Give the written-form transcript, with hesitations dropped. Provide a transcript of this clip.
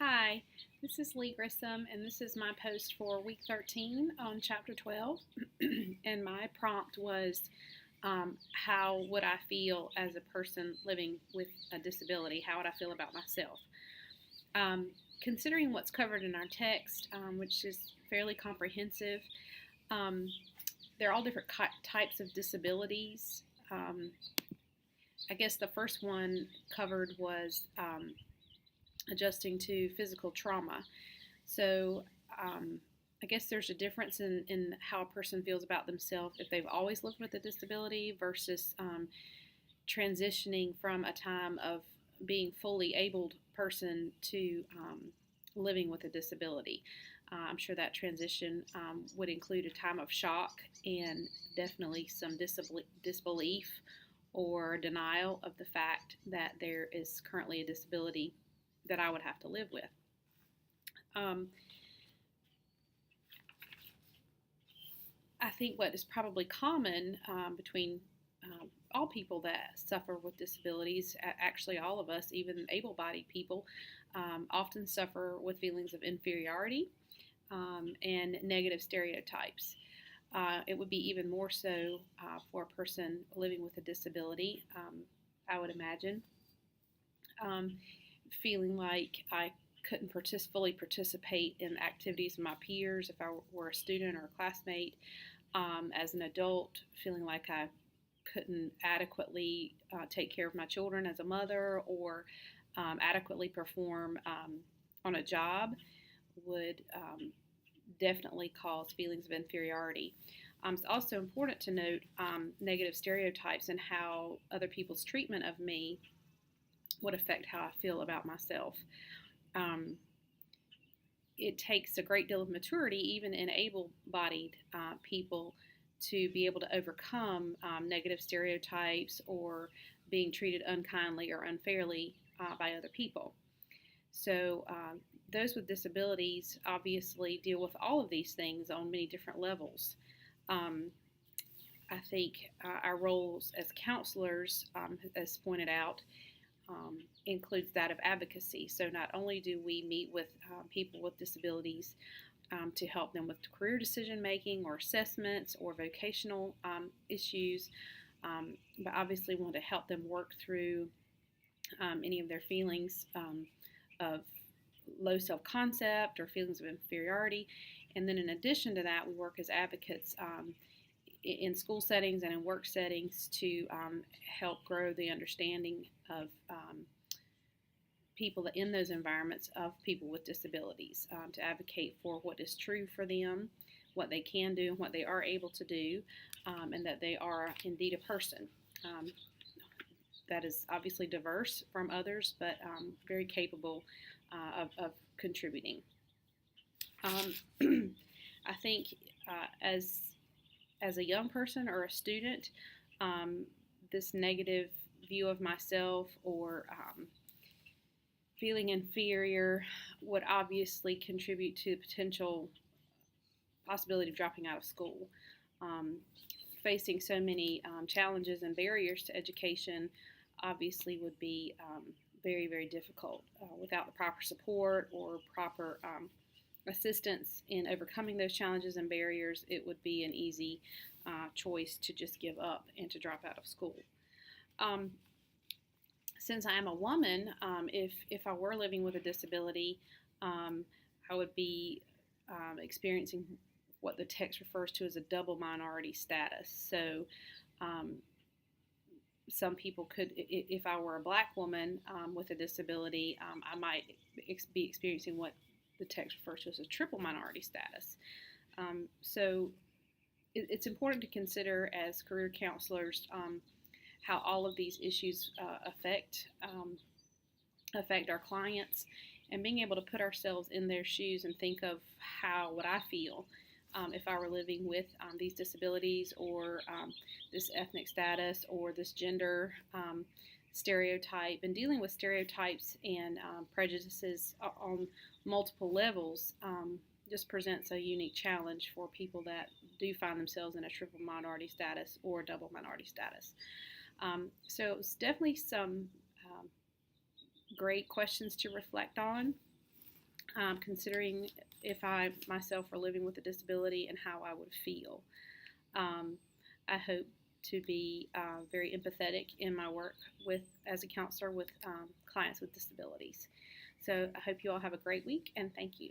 Hi, this is Lee Grissom, and this is my post for week 13 on chapter 12. And my prompt was how would I feel as a person living with a disability? How would I feel about myself? Considering what's covered in our text, which is fairly comprehensive, um, there are all different types of disabilities. I guess the first one covered was adjusting to physical trauma. So I guess there's a difference in how a person feels about themselves if they've always lived with a disability versus transitioning from a time of being fully abled person to living with a disability. I'm sure that transition would include a time of shock and definitely some disbelief or denial of the fact that there is currently a disability that I would have to live with. I think what is probably common between all people that suffer with disabilities, actually all of us, even able-bodied people, often suffer with feelings of inferiority and negative stereotypes. It would be even more so for a person living with a disability, I would imagine. Feeling like I couldn't fully participate in activities with my peers if I were a student or a classmate. As an adult, feeling like I couldn't adequately take care of my children as a mother or adequately perform on a job would definitely cause feelings of inferiority. It's also important to note negative stereotypes and how other people's treatment of me would affect how I feel about myself. It takes a great deal of maturity, even in able-bodied people, to be able to overcome negative stereotypes or being treated unkindly or unfairly by other people. So those with disabilities obviously deal with all of these things on many different levels. I think our roles as counselors, as pointed out, includes that of advocacy. So not only do we meet with people with disabilities to help them with career decision making or assessments or vocational issues, but obviously want to help them work through any of their feelings of low self-concept or feelings of inferiority. And then in addition to that, we work as advocates in school settings and in work settings to help grow the understanding of people in those environments of people with disabilities, to advocate for what is true for them, what they can do, what they are able to do, and that they are indeed a person that is obviously diverse from others, but very capable of contributing. I think as a young person or a student, this negative view of myself or feeling inferior would obviously contribute to the potential possibility of dropping out of school. Facing so many challenges and barriers to education obviously would be very, very difficult. Without the proper support or proper assistance in overcoming those challenges and barriers, it would be an easy choice to just give up and to drop out of school. Since I am a woman, if I were living with a disability, I would be experiencing what the text refers to as a double minority status. So some people could, if I were a black woman with a disability, I might be experiencing what the text refers to as a triple minority status. So it's important to consider as career counselors how all of these issues affect our clients, and being able to put ourselves in their shoes and think of how would I feel if I were living with these disabilities or this ethnic status or this gender stereotype, and dealing with stereotypes and prejudices on multiple levels just presents a unique challenge for people that do find themselves in a triple minority status or double minority status. So it's definitely some great questions to reflect on. considering if I myself were living with a disability and how I would feel. Um, I hope to be very empathetic in my work with as a counselor with clients with disabilities. So I hope you all have a great week, and thank you.